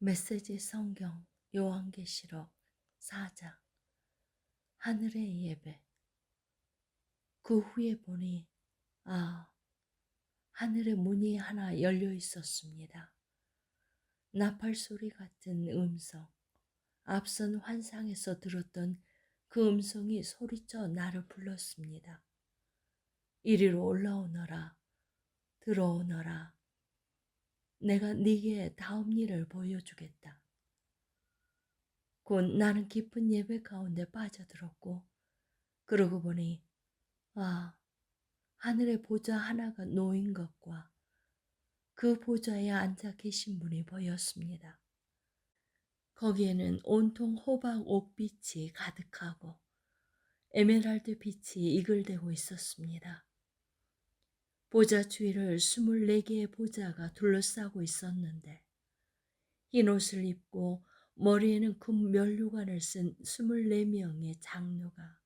메시지 성경 요한계시록 4장 하늘의 예배. 그 후에 보니 하늘의 문이 하나 열려 있었습니다. 나팔 소리 같은 음성, 앞선 환상에서 들었던 그 음성이 소리쳐 나를 불렀습니다. 이리로 올라오너라, 들어오너라. 내가 네게 다음 일을 보여주겠다. 곧 나는 깊은 예배 가운데 빠져들었고, 그러고 보니 하늘에 보좌 하나가 놓인 것과 그 보좌에 앉아 계신 분이 보였습니다. 거기에는 온통 호박 옥빛이 가득하고 에메랄드 빛이 이글대고 있었습니다. 보좌 주위를 24개의 보좌가 둘러싸고 있었는데, 흰 옷을 입고 머리에는 금 면류관을 쓴 24명의 장로가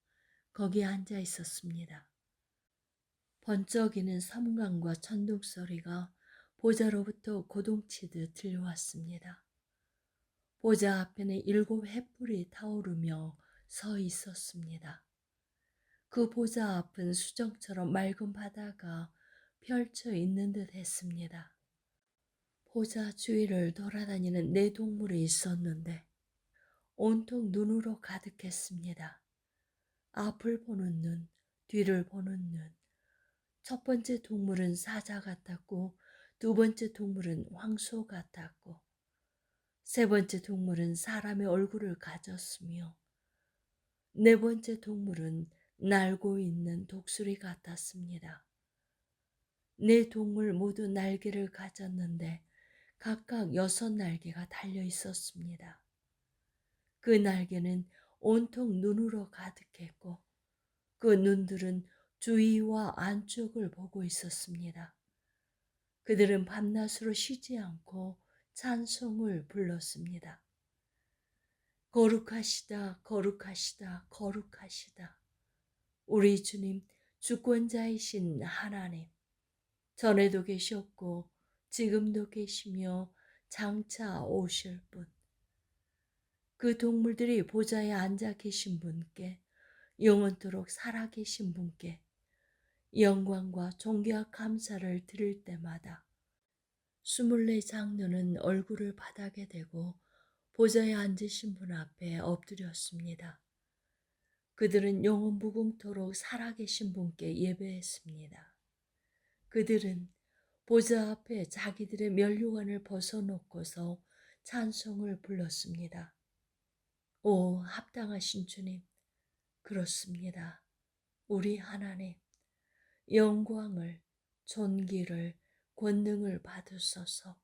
거기에 앉아 있었습니다. 번쩍이는 섬광과 천둥 소리가 보좌로부터 고동치듯 들려왔습니다. 보좌 앞에는 7 횃불이 타오르며 서 있었습니다. 그 보좌 앞은 수정처럼 맑은 바다가 펼쳐 있는 듯 했습니다. 보좌 주위를 돌아다니는 4 동물이 있었는데 온통 눈으로 가득했습니다. 앞을 보는 눈, 뒤를 보는 눈. 첫 번째 동물은 사자 같았고, 두 번째 동물은 황소 같았고, 세 번째 동물은 사람의 얼굴을 가졌으며, 네 번째 동물은 날고 있는 독수리 같았습니다. 4 동물 모두 날개를 가졌는데 각각 6 날개가 달려 있었습니다. 그 날개는 온통 눈으로 가득했고, 그 눈들은 주위와 안쪽을 보고 있었습니다. 그들은 밤낮으로 쉬지 않고 찬송을 불렀습니다. 거룩하시다, 거룩하시다, 거룩하시다. 우리 주님, 주권자이신 하나님, 전에도 계셨고 지금도 계시며 장차 오실 분. 그 동물들이 보좌에 앉아 계신 분께, 영원토록 살아계신 분께 영광과 존귀와 감사를 드릴 때마다 24 장로는 얼굴을 바닥에 대고 보좌에 앉으신 분 앞에 엎드렸습니다. 그들은 영원 무궁토록 살아계신 분께 예배했습니다. 그들은 보좌 앞에 자기들의 면류관을 벗어놓고서 찬송을 불렀습니다. 오, 합당하신 주님, 그렇습니다. 우리 하나님, 영광을, 존귀를, 권능을 받으소서.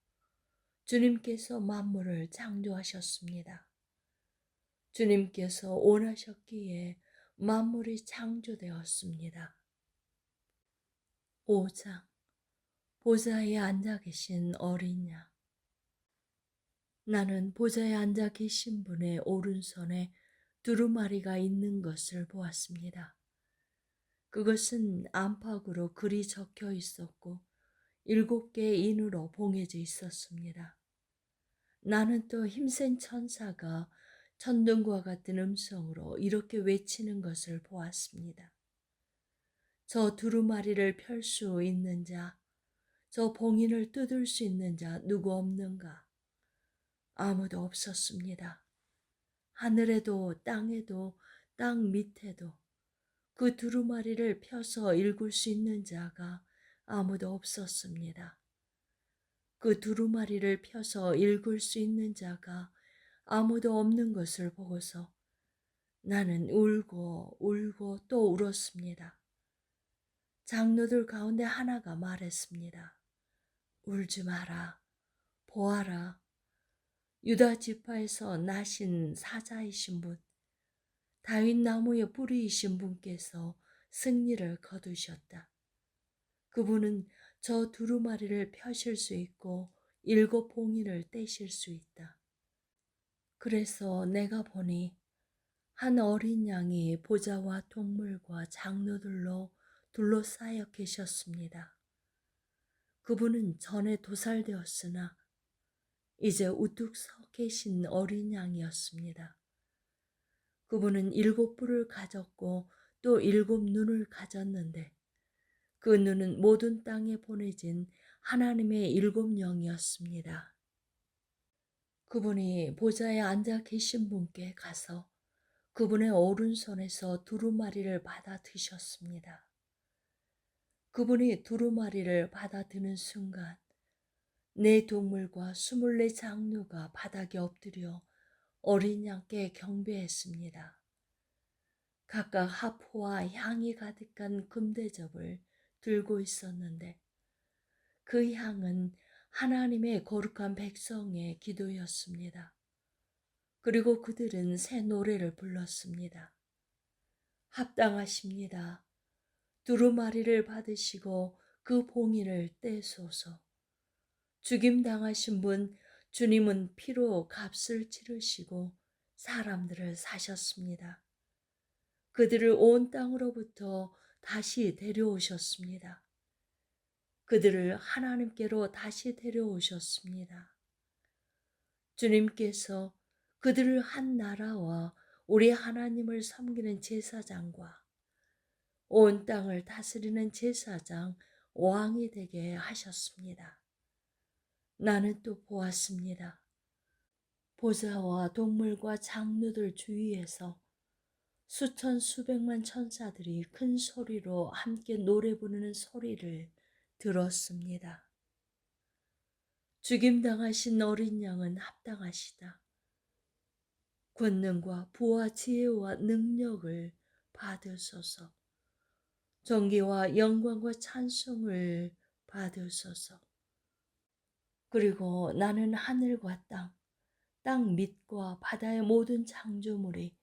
주님께서 만물을 창조하셨습니다. 주님께서 원하셨기에 만물이 창조되었습니다. 5장. 보좌에 앉아 계신 어린 양. 나는 보좌에 앉아 계신 분의 오른손에 두루마리가 있는 것을 보았습니다. 그것은 안팎으로 글이 적혀 있었고 7개의 인으로 봉해져 있었습니다. 나는 또 힘센 천사가 천둥과 같은 음성으로 이렇게 외치는 것을 보았습니다. 저 두루마리를 펼 수 있는 자, 저 봉인을 뜯을 수 있는 자 누구 없는가? 아무도 없었습니다. 하늘에도 땅에도 땅 밑에도 그 두루마리를 펴서 읽을 수 있는 자가 아무도 없었습니다. 그 두루마리를 펴서 읽을 수 있는 자가 아무도 없는 것을 보고서 나는 울고 울고 또 울었습니다. 장로들 가운데 하나가 말했습니다. 울지 마라. 보아라. 유다 지파에서 나신 사자이신 분, 다윗 나무의 뿌리이신 분께서 승리를 거두셨다. 그분은 저 두루마리를 펴실 수 있고 7 봉인을 떼실 수 있다. 그래서 내가 보니 한 어린 양이 보좌와 동물과 장로들로 둘러싸여 계셨습니다. 그분은 전에 도살되었으나 이제 우뚝 서 계신 어린 양이었습니다. 그분은 7뿔을 가졌고 또 7눈을 가졌는데 그 눈은 모든 땅에 보내진 하나님의 7영이었습니다. 그분이 보좌에 앉아 계신 분께 가서 그분의 오른손에서 두루마리를 받아 드셨습니다. 그분이 두루마리를 받아 드는 순간 네 동물과 24 장로가 바닥에 엎드려 어린 양께 경배했습니다. 각각 하포와 향이 가득한 금대접을 들고 있었는데 그 향은 하나님의 거룩한 백성의 기도였습니다. 그리고 그들은 새 노래를 불렀습니다. 합당하십니다. 두루마리를 받으시고 그 봉인을 떼소서. 죽임당하신 분 주님은 피로 값을 치르시고 사람들을 사셨습니다. 그들을 온 땅으로부터 다시 데려오셨습니다. 그들을 하나님께로 다시 데려오셨습니다. 주님께서 그들을 한 나라와 우리 하나님을 섬기는 제사장과 온 땅을 다스리는 제사장, 왕이 되게 하셨습니다. 나는 또 보았습니다. 보좌와 동물과 장로들 주위에서 수천 수백만 천사들이 큰 소리로 함께 노래 부르는 소리를 들었습니다. 죽임당하신 어린 양은 합당하시다. 권능과 부와 지혜와 능력을 받으소서. 존귀와 영광과 찬송을 받으소서. 그리고 나는 하늘과 땅 밑과 바다의 모든 창조물이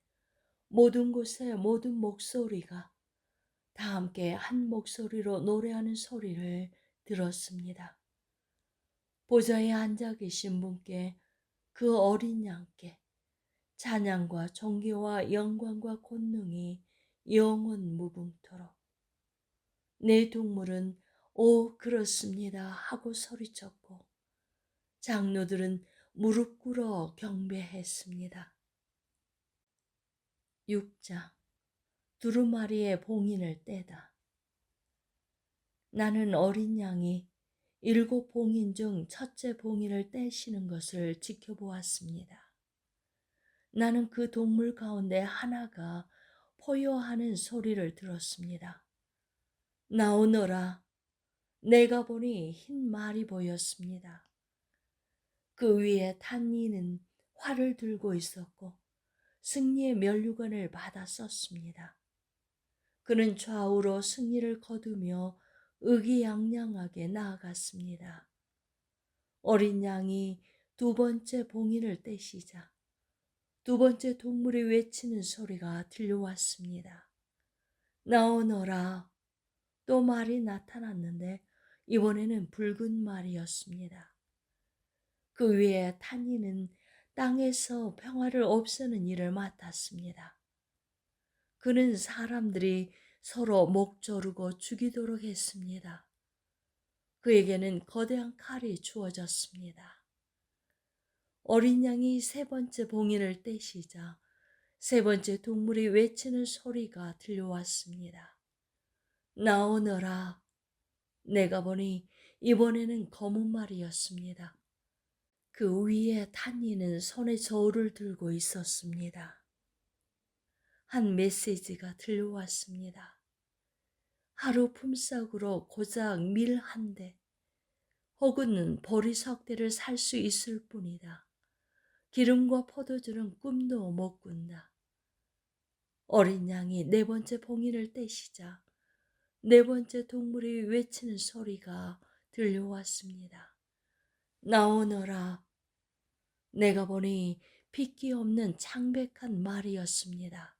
모든 곳의 모든 목소리가 다 함께 한 목소리로 노래하는 소리를 들었습니다. 보좌에 앉아 계신 분께 그 어린 양께 찬양과 존귀와 영광과 권능이 영원 무궁토록. 네 동물은 오 그렇습니다 하고 소리쳤고 장로들은 무릎 꿇어 경배했습니다. 6장 두루마리의 봉인을 떼다. 나는 어린 양이 7 봉인 중 첫째 봉인을 떼시는 것을 지켜보았습니다. 나는 그 동물 가운데 하나가 포효하는 소리를 들었습니다. 나오너라. 내가 보니 흰 말이 보였습니다. 그 위에 탄 이는 활을 들고 있었고 승리의 면류관을 받아 썼습니다. 그는 좌우로 승리를 거두며 의기양양하게 나아갔습니다. 어린 양이 2번째 봉인을 떼시자 2번째 동물이 외치는 소리가 들려왔습니다. 나오너라. 또 말이 나타났는데 이번에는 붉은 말이었습니다. 그 위에 탄 이는 땅에서 평화를 없애는 일을 맡았습니다. 그는 사람들이 서로 목 조르고 죽이도록 했습니다. 그에게는 거대한 칼이 주어졌습니다. 어린 양이 3번째 봉인을 떼시자 3번째 동물이 외치는 소리가 들려왔습니다. 나오너라. 내가 보니 이번에는 검은 말이었습니다. 그 위에 탄 이는 손에 저울을 들고 있었습니다. 한 메시지가 들려왔습니다. 하루 품삯으로 고작 밀 한 대, 혹은 보리석 대를 살 수 있을 뿐이다. 기름과 포도주는 꿈도 못 꾼다. 어린 양이 4번째 봉인을 떼시자 4번째 동물이 외치는 소리가 들려왔습니다. 나오너라. 내가 보니 핏기 없는 창백한 말이었습니다.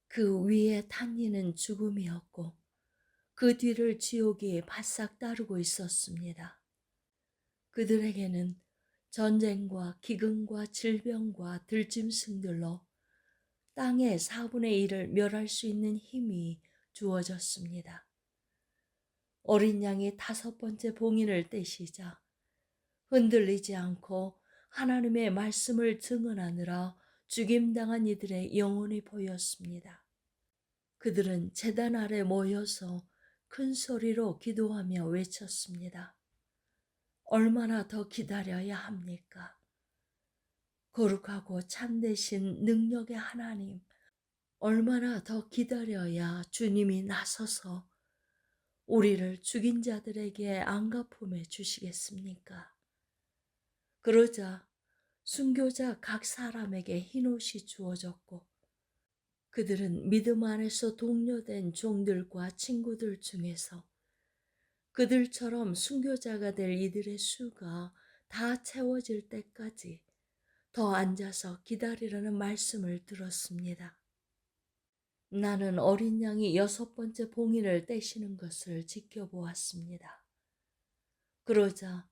그 위에 탄 이는 죽음이었고 그 뒤를 지옥이 바싹 따르고 있었습니다. 그들에게는 전쟁과 기근과 질병과 들짐승들로 땅의 4분의 1을 멸할 수 있는 힘이 주어졌습니다. 어린 양이 5번째 봉인을 떼시자 흔들리지 않고 하나님의 말씀을 증언하느라 죽임당한 이들의 영혼이 보였습니다. 그들은 제단 아래 모여서 큰 소리로 기도하며 외쳤습니다. 얼마나 더 기다려야 합니까? 거룩하고 참되신 능력의 하나님, 얼마나 더 기다려야 주님이 나서서 우리를 죽인 자들에게 안갚음해 주시겠습니까? 그러자 순교자 각 사람에게 흰옷이 주어졌고 그들은 믿음 안에서 동료된 종들과 친구들 중에서 그들처럼 순교자가 될 이들의 수가 다 채워질 때까지 더 앉아서 기다리라는 말씀을 들었습니다. 나는 어린 양이 6번째 봉인을 떼시는 것을 지켜보았습니다. 그러자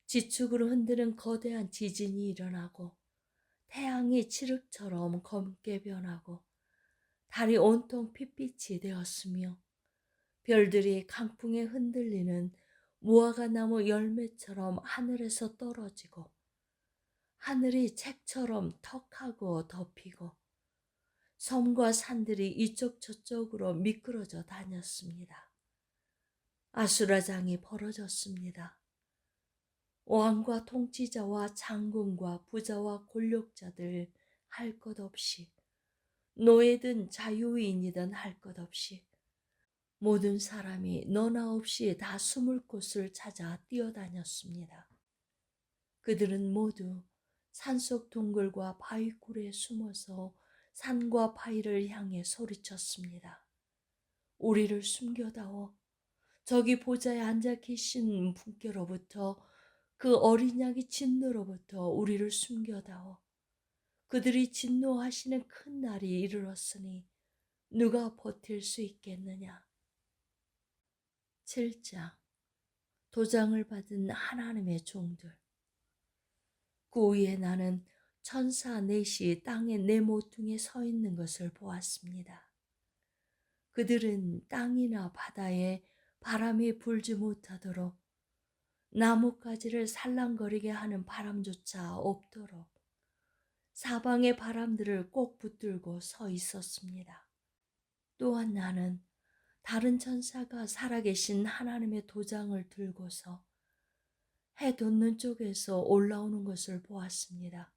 지축으로 흔드는 거대한 지진이 일어나고 태양이 칠흑처럼 검게 변하고 달이 온통 핏빛이 되었으며 별들이 강풍에 흔들리는 무화과 나무 열매처럼 하늘에서 떨어지고 하늘이 책처럼 턱하고 덮이고 섬과 산들이 이쪽 저쪽으로 미끄러져 다녔습니다. 아수라장이 벌어졌습니다. 왕과 통치자와 장군과 부자와 권력자들 할 것 없이 노예든 자유인이든 할 것 없이 모든 사람이 너나 없이 다 숨을 곳을 찾아 뛰어다녔습니다. 그들은 모두 산속 동굴과 바위굴에 숨어서 산과 바위를 향해 소리쳤습니다. 우리를 숨겨다오. 저기 보좌에 앉아 계신 분께로부터 그 어린 양의 진노로부터 우리를 숨겨다오. 그들이 진노하시는 큰 날이 이르렀으니 누가 버틸 수 있겠느냐. 7장 도장을 받은 하나님의 종들. 그 위에 나는 천사 넷이 땅의 네 모퉁이에 서 있는 것을 보았습니다. 그들은 땅이나 바다에 바람이 불지 못하도록 나뭇가지를 살랑거리게 하는 바람조차 없도록 사방의 바람들을 꼭 붙들고 서 있었습니다. 또한 나는 다른 천사가 살아계신 하나님의 도장을 들고서 해 돋는 쪽에서 올라오는 것을 보았습니다.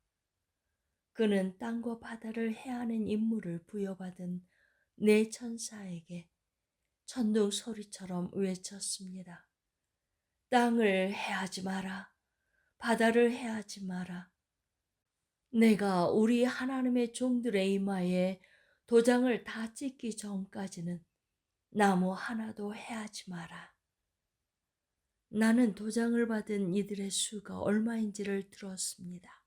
그는 땅과 바다를 해하는 임무를 부여받은 네 천사에게 천둥 소리처럼 외쳤습니다. 땅을 해하지 마라. 바다를 해하지 마라. 내가 우리 하나님의 종들의 이마에 도장을 다 찍기 전까지는 나무 하나도 해하지 마라. 나는 도장을 받은 이들의 수가 얼마인지를 들었습니다.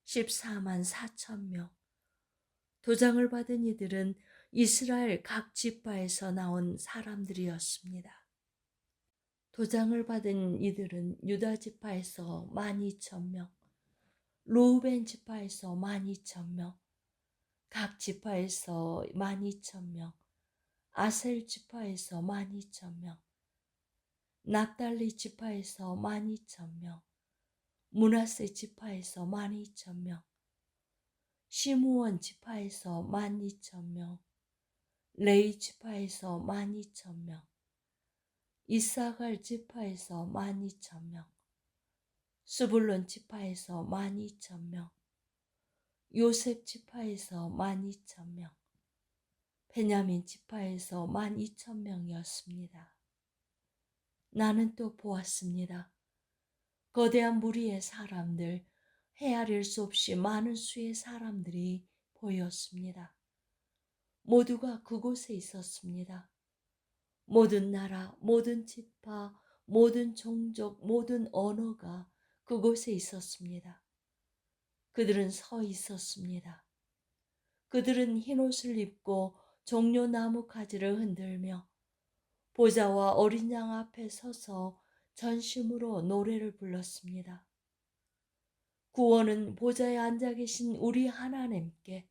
14만 4천 명. 도장을 받은 이들은 이스라엘 각 지파에서 나온 사람들이었습니다. 도장을 받은 이들은 유다 지파에서 12,000명, 루벤 지파에서 12,000명, 각 지파에서 12,000명, 아셀 지파에서 12,000명, 납달리 지파에서 12,000명, 므낫세 지파에서 12,000명, 시므온 지파에서 12,000명, 레위 지파에서 12,000명, 이사갈 지파에서 12,000명, 스불론 지파에서 12,000명, 요셉 지파에서 12,000명, 베냐민 지파에서 12,000명이었습니다. 나는 또 보았습니다. 거대한 무리의 사람들, 헤아릴 수 없이 많은 수의 사람들이 보였습니다. 모두가 그곳에 있었습니다. 모든 나라, 모든 지파, 모든 종족, 모든 언어가 그곳에 있었습니다. 그들은 서 있었습니다. 그들은 흰옷을 입고 종려나무 가지를 흔들며 보좌와 어린 양 앞에 서서 전심으로 노래를 불렀습니다. 구원은 보좌에 앉아 계신 우리 하나님께,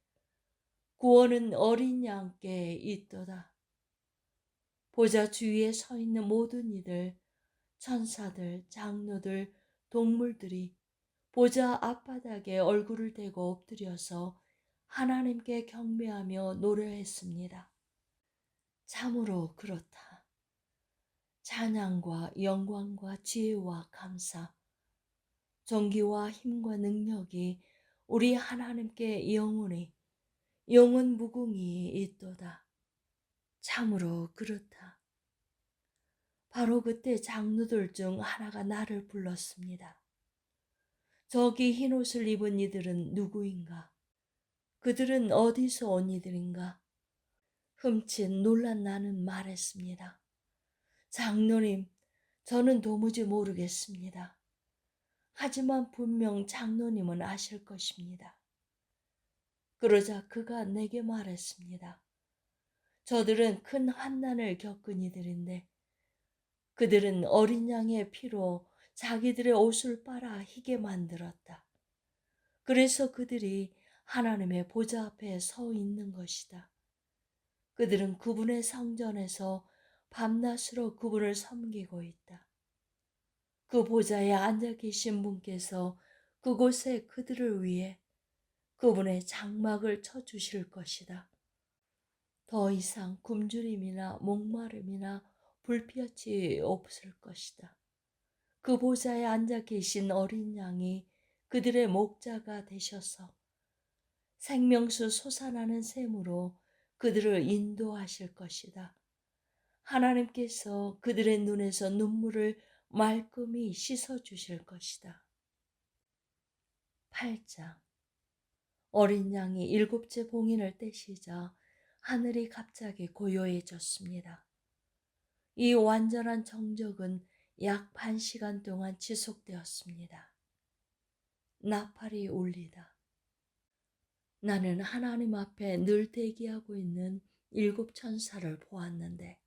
구원은 어린 양께 있도다. 보좌 주위에 서 있는 모든 이들, 천사들, 장로들, 동물들이 보좌 앞바닥에 얼굴을 대고 엎드려서 하나님께 경배하며 노래했습니다. 참으로 그렇다. 찬양과 영광과 지혜와 감사, 존귀와 힘과 능력이 우리 하나님께 영원히 영원 무궁히 있도다. 참으로 그렇다. 바로 그때 장로들 중 하나가 나를 불렀습니다. 저기 흰옷을 입은 이들은 누구인가? 그들은 어디서 온 이들인가? 흠칫 놀란 나는 말했습니다. 장로님, 저는 도무지 모르겠습니다. 하지만 분명 장로님은 아실 것입니다. 그러자 그가 내게 말했습니다. 저들은 큰 환난을 겪은 이들인데 그들은 어린 양의 피로 자기들의 옷을 빨아 희게 만들었다. 그래서 그들이 하나님의 보좌 앞에 서 있는 것이다. 그들은 그분의 성전에서 밤낮으로 그분을 섬기고 있다. 그 보좌에 앉아 계신 분께서 그곳에 그들을 위해 그분의 장막을 쳐주실 것이다. 더 이상 굶주림이나 목마름이나 불볕이 없을 것이다. 그 보좌에 앉아 계신 어린 양이 그들의 목자가 되셔서 생명수 솟아나는 샘으로 그들을 인도하실 것이다. 하나님께서 그들의 눈에서 눈물을 말끔히 씻어주실 것이다. 8장. 어린 양이 일곱째 봉인을 떼시자 하늘이 갑자기 고요해졌습니다. 이 완전한 정적은 약 1시간 동안 지속되었습니다. 나팔이 울리다. 나는 하나님 앞에 늘 대기하고 있는 7 천사를 보았는데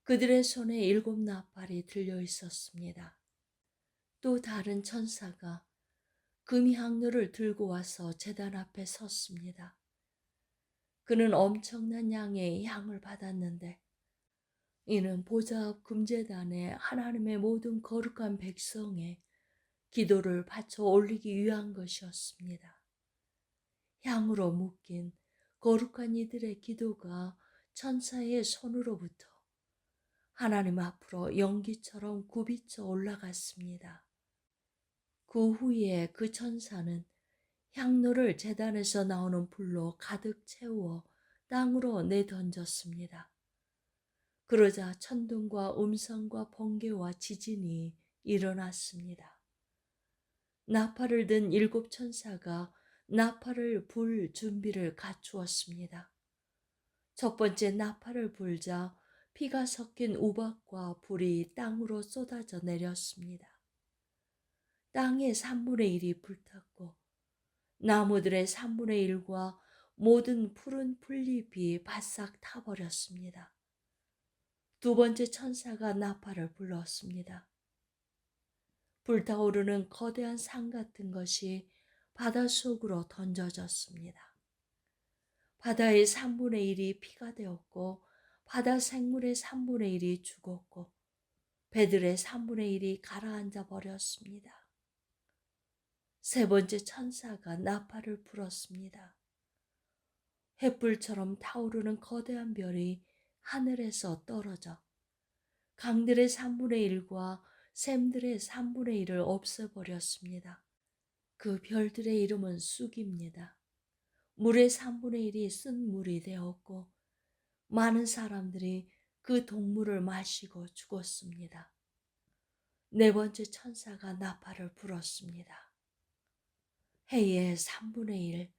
그들의 손에 7 나팔이 들려 있었습니다. 또 다른 천사가 금향로를 들고 와서 제단 앞에 섰습니다. 그는 엄청난 양의 향을 받았는데 이는 보좌 앞 금제단에 하나님의 모든 거룩한 백성의 기도를 바쳐 올리기 위한 것이었습니다. 향으로 묶인 거룩한 이들의 기도가 천사의 손으로부터 하나님 앞으로 연기처럼 굽이쳐 올라갔습니다. 그 후에 그 천사는 향로를 제단에서 나오는 불로 가득 채워 땅으로 내던졌습니다. 그러자 천둥과 음성과 번개와 지진이 일어났습니다. 나팔을 든 7 천사가 나팔을 불 준비를 갖추었습니다. 첫 번째 나팔을 불자 피가 섞인 우박과 불이 땅으로 쏟아져 내렸습니다. 땅의 3분의 1이 불탔고 나무들의 3분의 1과 모든 푸른 풀잎이 바싹 타버렸습니다. 두 번째 천사가 나팔을 불렀습니다. 불타오르는 거대한 산 같은 것이 바닷속으로 던져졌습니다. 바다의 3분의 1이 피가 되었고 바다 생물의 3분의 1이 죽었고 배들의 3분의 1이 가라앉아 버렸습니다. 세 번째 천사가 나팔을 불었습니다. 횃불처럼 타오르는 거대한 별이 하늘에서 떨어져 강들의 3분의 1과 샘들의 3분의 1을 없애버렸습니다. 그 별들의 이름은 쑥입니다. 물의 3분의 1이 쓴 물이 되었고 많은 사람들이 그 동물을 마시고 죽었습니다. 네 번째 천사가 나팔을 불었습니다. 해의 3분의 1,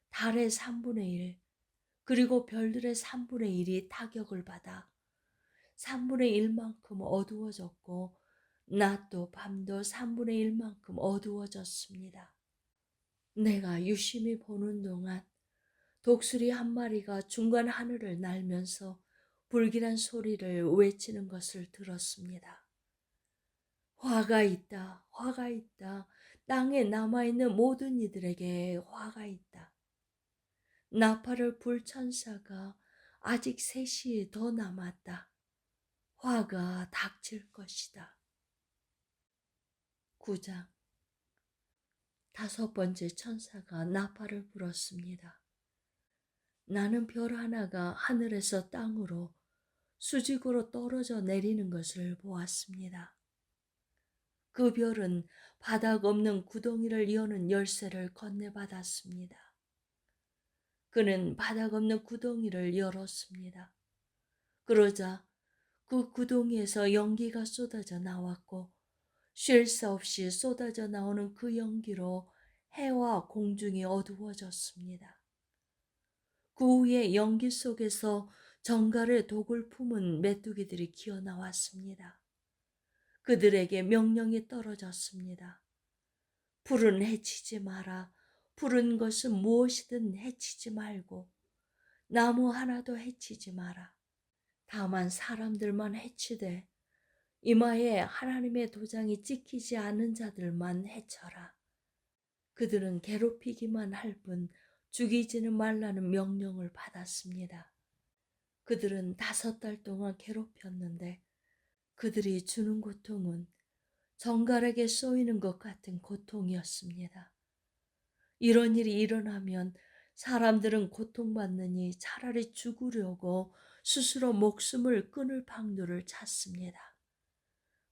달의 3분의 1, 그리고 별들의 3분의 1이 타격을 받아 3분의 1만큼 어두워졌고 낮도 밤도 3분의 1만큼 어두워졌습니다. 내가 유심히 보는 동안 독수리 한 마리가 중간 하늘을 날면서 불길한 소리를 외치는 것을 들었습니다. 화가 있다, 화가 있다. 땅에 남아있는 모든 이들에게 화가 있다. 나팔을 불 천사가 아직 3시 더 남았다. 화가 닥칠 것이다. 9장. 다섯 번째 천사가 나팔을 불었습니다. 나는 별 하나가 하늘에서 땅으로 수직으로 떨어져 내리는 것을 보았습니다. 그 별은 바닥 없는 구덩이를 여는 열쇠를 건네받았습니다. 그는 바닥 없는 구덩이를 열었습니다. 그러자 그 구덩이에서 연기가 쏟아져 나왔고 쉴 새 없이 쏟아져 나오는 그 연기로 해와 공중이 어두워졌습니다. 그 후에 연기 속에서 정갈의 독을 품은 메뚜기들이 기어 나왔습니다. 그들에게 명령이 떨어졌습니다. 풀은 해치지 마라. 푸른 것은 무엇이든 해치지 말고 나무 하나도 해치지 마라. 다만 사람들만 해치되 이마에 하나님의 도장이 찍히지 않은 자들만 해쳐라. 그들은 괴롭히기만 할 뿐 죽이지는 말라는 명령을 받았습니다. 그들은 5달 동안 괴롭혔는데 그들이 주는 고통은 정갈에게 쏘이는 것 같은 고통이었습니다. 이런 일이 일어나면 사람들은 고통받느니 차라리 죽으려고 스스로 목숨을 끊을 방도를 찾습니다.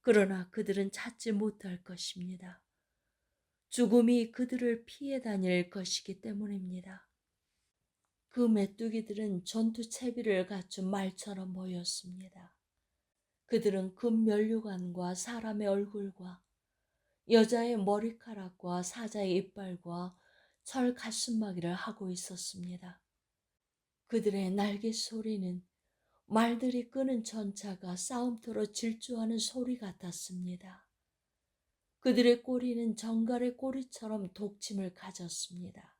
그러나 그들은 찾지 못할 것입니다. 죽음이 그들을 피해 다닐 것이기 때문입니다. 그 메뚜기들은 전투 채비를 갖춘 말처럼 보였습니다. 그들은 금 면류관과 사람의 얼굴과 여자의 머리카락과 사자의 이빨과 철 가슴막이를 하고 있었습니다. 그들의 날개 소리는 말들이 끄는 전차가 싸움터로 질주하는 소리 같았습니다. 그들의 꼬리는 정갈의 꼬리처럼 독침을 가졌습니다.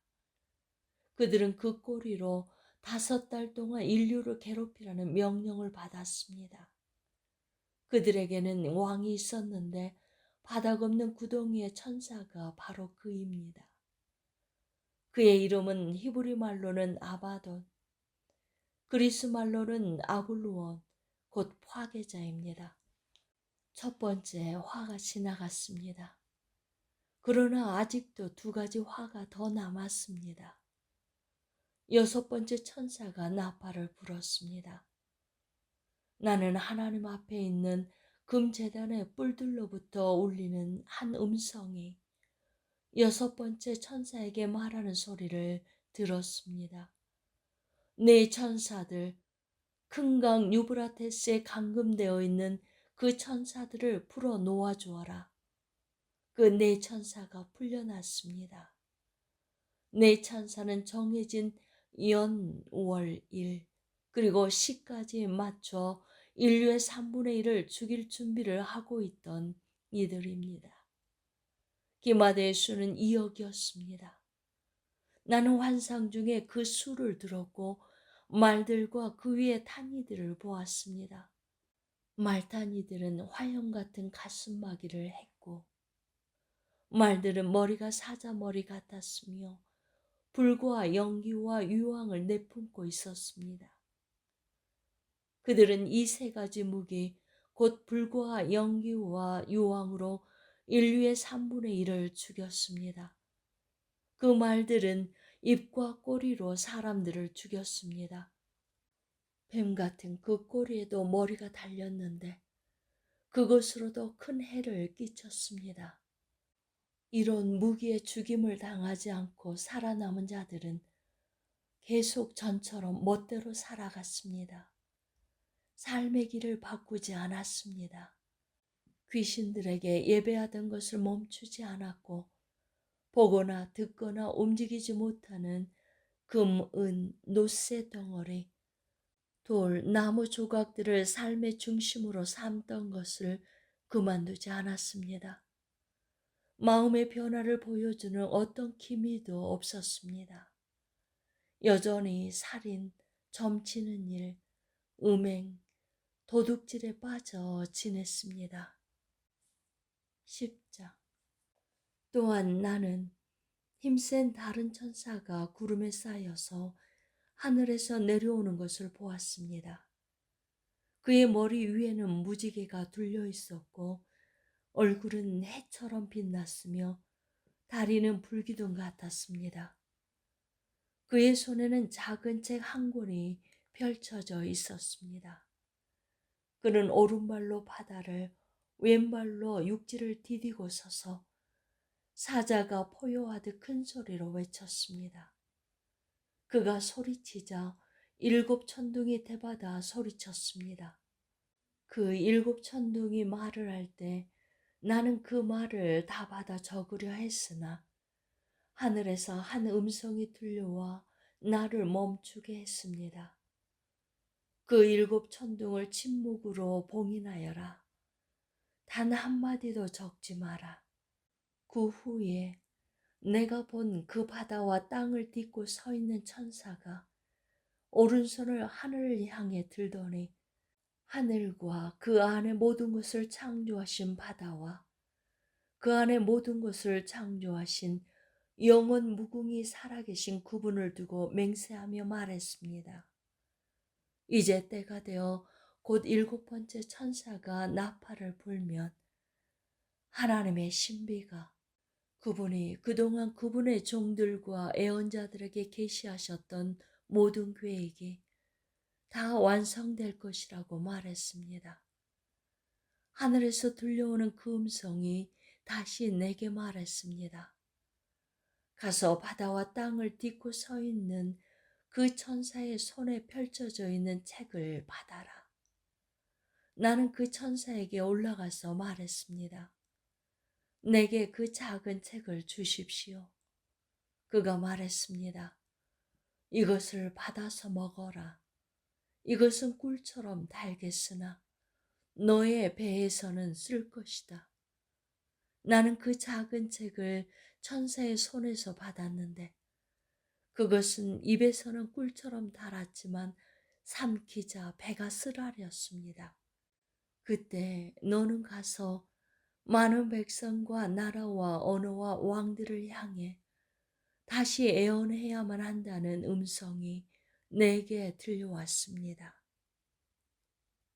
그들은 그 꼬리로 5달 동안 인류를 괴롭히라는 명령을 받았습니다. 그들에게는 왕이 있었는데 바닥 없는 구덩이의 천사가 바로 그입니다. 그의 이름은 히브리 말로는 아바돈, 그리스 말로는 아굴루온, 곧 화계자입니다. 첫 번째 화가 지나갔습니다. 그러나 아직도 2가지 화가 더 남았습니다. 6번째 천사가 나팔을 불었습니다. 나는 하나님 앞에 있는 금제단의 뿔들로부터 울리는 한 음성이 6번째 천사에게 말하는 소리를 들었습니다. 네 천사들, 큰 강 유브라테스에 감금되어 있는 그 천사들을 풀어 놓아주어라. 그 네 천사가 풀려났습니다. 네 천사는 정해진 연, 월, 일, 그리고 시까지 맞춰 인류의 3분의 1을 죽일 준비를 하고 있던 이들입니다. 기마대의 수는 2억이었습니다. 나는 환상 중에 그 수를 들었고 말들과 그 위에 탄 이들을 보았습니다. 말탄 이들은 화염 같은 가슴막이를 했고 말들은 머리가 사자 머리 같았으며 불과 연기와 유황을 내뿜고 있었습니다. 그들은 이 3가지 무기, 곧 불과 연기와 유황으로 인류의 3분의 1을 죽였습니다. 그 말들은 입과 꼬리로 사람들을 죽였습니다. 뱀 같은 그 꼬리에도 머리가 달렸는데 그것으로도 큰 해를 끼쳤습니다. 이런 무기의 죽임을 당하지 않고 살아남은 자들은 계속 전처럼 멋대로 살아갔습니다. 삶의 길을 바꾸지 않았습니다. 귀신들에게 예배하던 것을 멈추지 않았고 보거나 듣거나 움직이지 못하는 금, 은, 노쇠 덩어리, 돌, 나무 조각들을 삶의 중심으로 삼던 것을 그만두지 않았습니다. 마음의 변화를 보여주는 어떤 기미도 없었습니다. 여전히 살인, 점치는 일, 음행, 도둑질에 빠져 지냈습니다. 10장. 또한 나는 힘센 다른 천사가 구름에 쌓여서 하늘에서 내려오는 것을 보았습니다. 그의 머리 위에는 무지개가 둘려 있었고 얼굴은 해처럼 빛났으며 다리는 불기둥 같았습니다. 그의 손에는 작은 책 한 권이 펼쳐져 있었습니다. 그는 오른발로 바다를, 왼발로 육지를 디디고 서서 사자가 포효하듯 큰 소리로 외쳤습니다. 그가 소리치자 일곱 천둥이 대받아 소리쳤습니다. 그 일곱 천둥이 말을 할 때 나는 그 말을 다 받아 적으려 했으나 하늘에서 한 음성이 들려와 나를 멈추게 했습니다. 그 일곱 천둥을 침묵으로 봉인하여라. 단 한마디도 적지 마라. 그 후에 내가 본 그 바다와 땅을 딛고 서 있는 천사가 오른손을 하늘을 향해 들더니 하늘과 그 안에 모든 것을 창조하신 바다와 그 안에 모든 것을 창조하신 영원 무궁히 살아계신 그분을 두고 맹세하며 말했습니다. 이제 때가 되어 곧 일곱 번째 천사가 나팔을 불면 하나님의 신비가 그분이 그동안 그분의 종들과 애언자들에게 계시하셨던 모든 계획이 다 완성될 것이라고 말했습니다. 하늘에서 들려오는 그 음성이 다시 내게 말했습니다. 가서 바다와 땅을 딛고 서 있는 그 천사의 손에 펼쳐져 있는 책을 받아라. 나는 그 천사에게 올라가서 말했습니다. 내게 그 작은 책을 주십시오. 그가 말했습니다. 이것을 받아서 먹어라. 이것은 꿀처럼 달겠으나 너의 배에서는 쓸 것이다. 나는 그 작은 책을 천사의 손에서 받았는데 그것은 입에서는 꿀처럼 달았지만 삼키자 배가 쓰라렸습니다. 그때 너는 가서 많은 백성과 나라와 언어와 왕들을 향해 다시 애언해야만 한다는 음성이 내게 들려왔습니다.